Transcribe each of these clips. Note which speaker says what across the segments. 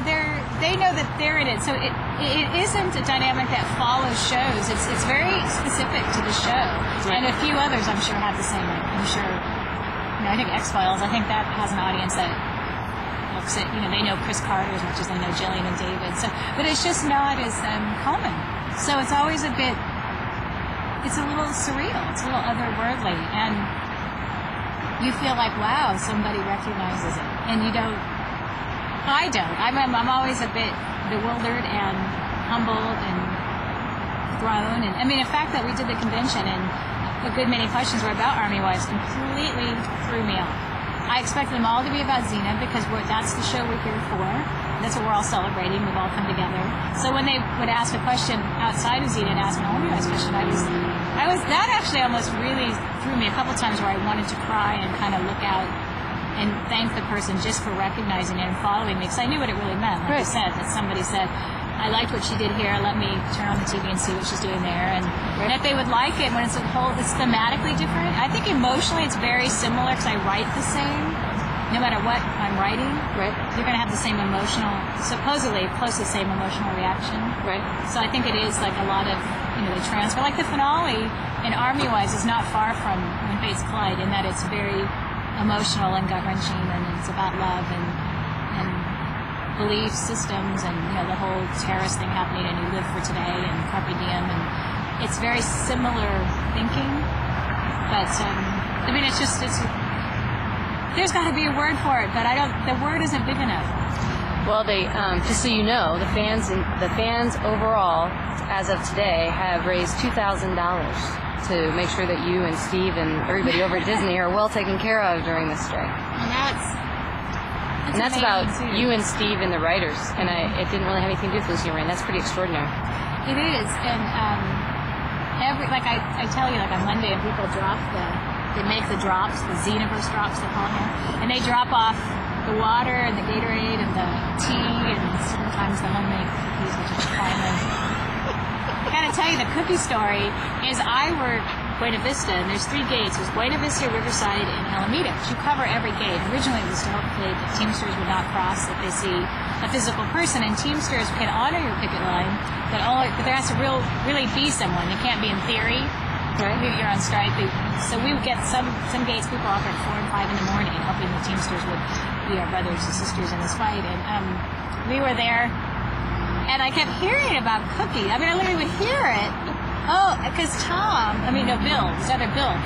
Speaker 1: they know that they're in it. So it isn't a dynamic that follows shows. It's very specific to the show.
Speaker 2: Right.
Speaker 1: And a few others, I'm sure, have the same. I'm sure. I think X-Files. I think that has an audience that looks at. They know Chris Carter as much as they know Gillian and David. So, but it's just not as common. So it's always a bit. It's a little surreal. It's a little otherworldly, and you feel like, wow, somebody recognizes it, and you don't. I don't. I'm always a bit bewildered and humbled and thrown. And I mean, the fact that we did the convention and a good many questions were about Army Wives completely threw me off. I expected them all to be about Xena because that's the show we're here for. That's what we're all celebrating. We've all come together. So when they would ask a question outside of Xena and ask an Army Wives question, that actually almost really threw me a couple times where I wanted to cry and kind of look out and thank the person just for recognizing it and following me, because I knew what it really meant. Like I said, that somebody said, I liked what she did here, let me turn on the TV and see what she's doing there. And that they would like it when it's thematically different. I think emotionally it's very similar because I write the same. No matter what I'm writing, you're going to have the same supposedly close to the same emotional reaction.
Speaker 2: Right.
Speaker 1: So I think it is like a lot of, the transfer. Like the finale in Army Wives is not far from When Fates Collide in that it's very emotional and gut-wrenching, and it's about love and belief systems and the whole terrorist thing happening, and you live for today and carpe diem, and it's very similar thinking. But there's got to be a word for it, but the word isn't big enough.
Speaker 2: Well, they just so you know, the fans overall, as of today, have raised $2,000 to make sure that you and Steve and everybody over at Disney are well taken care of during this strike.
Speaker 1: And
Speaker 2: that's about you and Steve and the writers. And it didn't really have anything to do with Lucy and Rain. That's pretty extraordinary.
Speaker 1: It is, and I tell you, like on Monday, and people they make the drops, the Xenoverse drops, they call them here, and they drop off the water and the Gatorade and the tea and sometimes the homemade cookies, which is fun. I gotta tell you, the cookie story is I work Buena Vista, and there's 3 gates. There's Buena Vista, Riverside, and Alameda. You cover every gate. Originally, it was to hopefully the Teamsters would not cross if they see a physical person, and Teamsters can honor your picket line, but there has to really be someone. It can't be in theory. Right. You're on strike. So we would get some gates, people off at 4 and 5 in the morning, hoping the Teamsters would be our brothers and sisters in this fight. And we were there, and I kept hearing about cookies. I mean, I literally would hear it. Oh, because Bill, his other Bill.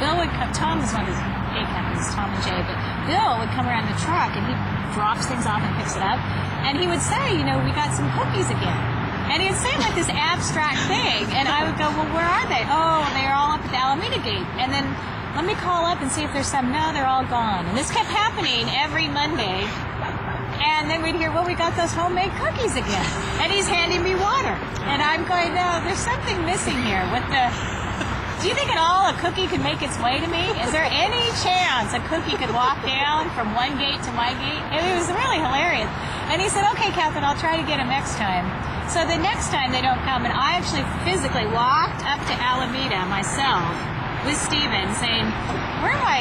Speaker 1: Tom is one of his gate captains, Tom and Jay, but Bill would come around the truck, and he drops things off and picks it up, and he would say, we got some cookies again. And he'd say like this abstract thing, and I would go, well, where are they? Oh, they're all up at the Alameda gate. And then let me call up and see if there's some. No, they're all gone. And this kept happening every Monday. And then we'd hear, well, we got those homemade cookies again. And he's handing me water. And I'm going, no, there's something missing here. Do you think at all a cookie could make its way to me? Is there any chance a cookie could walk down from one gate to my gate? It was really hilarious. And he said, okay, Captain, I'll try to get him next time. So the next time they don't come, and I actually physically walked up to Alameda myself with Steven saying, where are my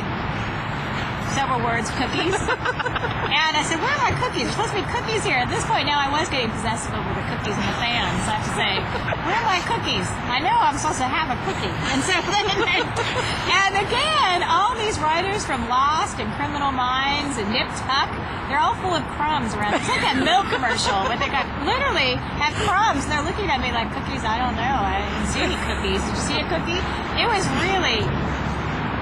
Speaker 1: several words, cookies? And I said, where are my cookies? There's supposed to be cookies here. At this point now, I was getting possessive over the cookies and the fans. I have to say, where are my cookies? I know I'm supposed to have a cookie. And so and again, all these writers from Lost and Criminal Minds and Nip Tuck, they're all full of crumbs around. It's like that milk commercial where they literally have crumbs. They're looking at me like, cookies? I don't know. I didn't see any cookies. Did you see a cookie? It was really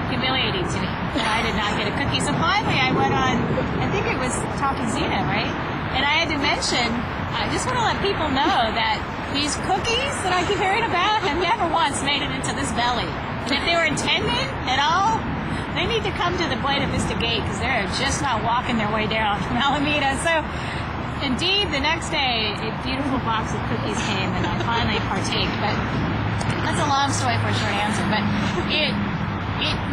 Speaker 1: humiliating to me that I did not get a cookie. So finally I went on, I think it was Talking Xena, right? And I had to mention, I just want to let people know that these cookies that I keep hearing about have never once made it into this belly. And if they were intended at all, they need to come to the Buena Vista gate because they're just not walking their way down from Alameda. So indeed, the next day, a beautiful box of cookies came and I finally partaked. But that's a long story for a short answer. But it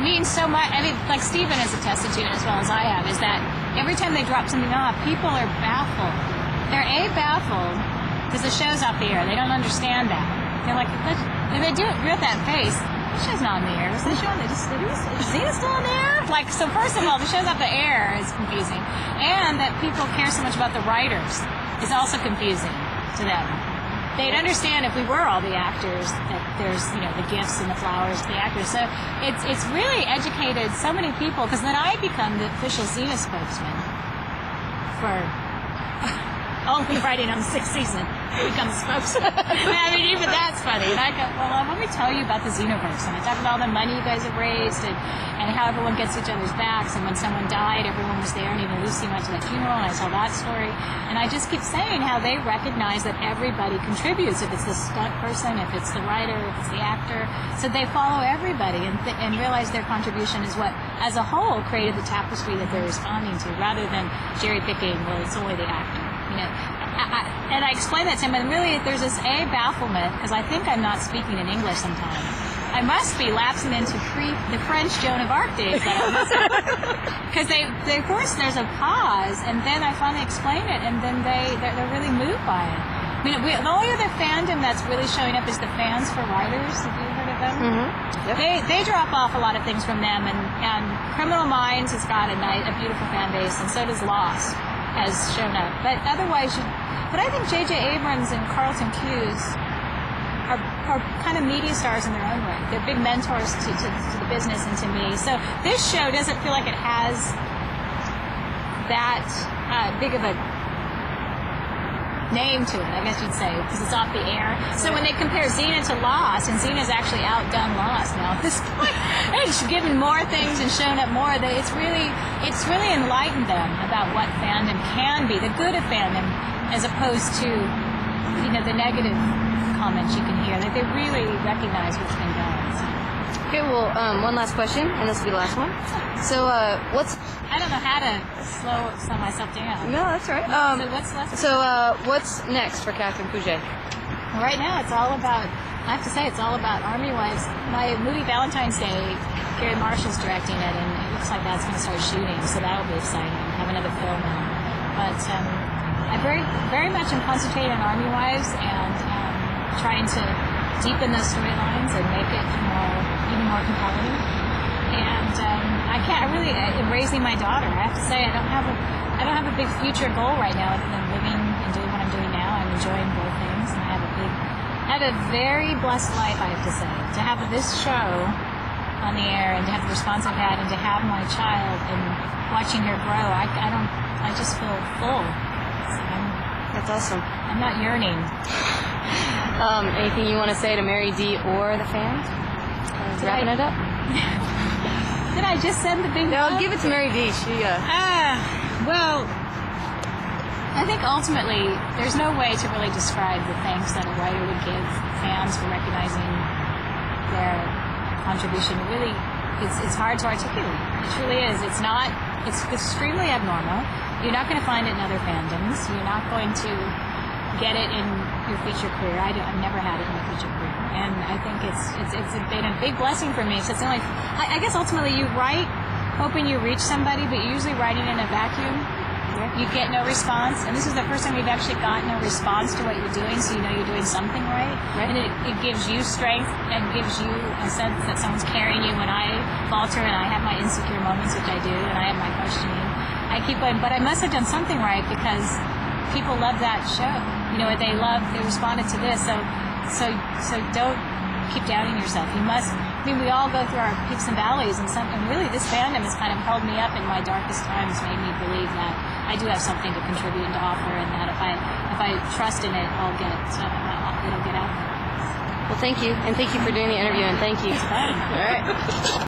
Speaker 1: means so much. I mean, like Stephen has attested to it as well as I have, is that every time they drop something off, people are baffled. They're baffled because the show's off the air. They don't understand that. They're like, if they do it with that face, the show's not on the air. Is the show on the air? Is Xena still on the air? Like, so first of all, the show's off the air is confusing. And that people care so much about the writers. is also confusing to them. They'd understand if we were all the actors, that there's, the gifts and the flowers, the actors. So it's really educated so many people, because then I become the official Xena spokesman for only writing on the 6th season to become the spokesman. I mean, even that's funny. And I go, well, let me tell you about the Xenoverse. And I talk about all the money you guys have raised and how everyone gets each other's backs. And when someone died, everyone was there. And even Lucy went to that funeral, and I saw that story. And I just keep saying how they recognize that everybody contributes. If it's the stunt person, if it's the writer, if it's the actor. So they follow everybody and realize their contribution is what, as a whole, created the tapestry that they're responding to, rather than cherry picking, well, it's only the actor. And I explained that to him, and really there's this bafflement, because I think I'm not speaking in English sometimes. I must be lapsing into the French Joan of Arc days, because of course there's a pause, and then I finally explain it, and then they're really moved by it. I mean, the only other fandom that's really showing up is the Fans for Writers. Have you heard of them?
Speaker 2: Mm-hmm. Yep.
Speaker 1: They drop off a lot of things from them, and Criminal Minds has got a beautiful fan base, and so does Lost has shown up. But otherwise, but I think J.J. Abrams and Carlton Cuse are kind of media stars in their own way. They're big mentors to the business and to me. So this show doesn't feel like it has that big of a name to it, I guess you'd say, because it's off the air. So when they compare Xena to Lost, and Xena's actually outdone Lost now at this point, and she's given more things and shown up more, it's really enlightened them about what fandom can be, the good of fandom, as opposed to the negative comments you can hear. That they really recognize what's been done. So.
Speaker 2: Okay, well, one last question, and this will be the last one. So,
Speaker 1: I don't know how to slow myself down.
Speaker 2: No, that's all right.
Speaker 1: So what's left?
Speaker 2: So, what's next for Catherine Pouget?
Speaker 1: Well, right now, it's all about, I have to say, it's all about Army Wives. My movie Valentine's Day, Gary Marshall's directing it, and it looks like that's going to start shooting, so that'll be exciting. Have another film in it. But I very, very much am concentrating on Army Wives and trying to deepen those storylines and make it even more compelling. And I'm raising my daughter. I have to say, I don't have a big future goal right now other than living and doing what I'm doing now. I'm enjoying both things, and I have a very blessed life, I have to say. To have this show on the air and to have the response I've had, and to have my child and watching her grow, I just feel full.
Speaker 2: That's awesome.
Speaker 1: I'm not yearning.
Speaker 2: Anything you want to say to Mary D. or the fans? Wrapping it up.
Speaker 1: Did I just send the big?
Speaker 2: No, give it to Mary D.
Speaker 1: Well, I think ultimately there's no way to really describe the thanks that a writer would give fans for recognizing their contribution. Really, it's hard to articulate. It truly is. It's extremely abnormal. You're not going to find it in other fandoms. You're not going to get it in your feature career. I've never had it in my feature career, and I think it's been a big blessing for me. So it's only, I guess ultimately you write hoping you reach somebody, but you're usually writing in a vacuum. You get no response, and this is the first time we've actually gotten a response to what you're doing, so you know you're doing something right. And it gives you strength and gives you a sense that someone's carrying you. When I falter and I have my insecure moments, which I do, and I have my questioning, I keep going, but I must have done something right, because people love that show. They responded to this, so don't keep doubting yourself. You must, we all go through our peaks and valleys, and really this fandom has kind of held me up in my darkest times, made me believe that I do have something to contribute and to offer, and that if I trust in it, it'll get out there.
Speaker 2: Well, thank you, and thank you for doing the interview, and thank you.
Speaker 1: It's fun.
Speaker 2: All right.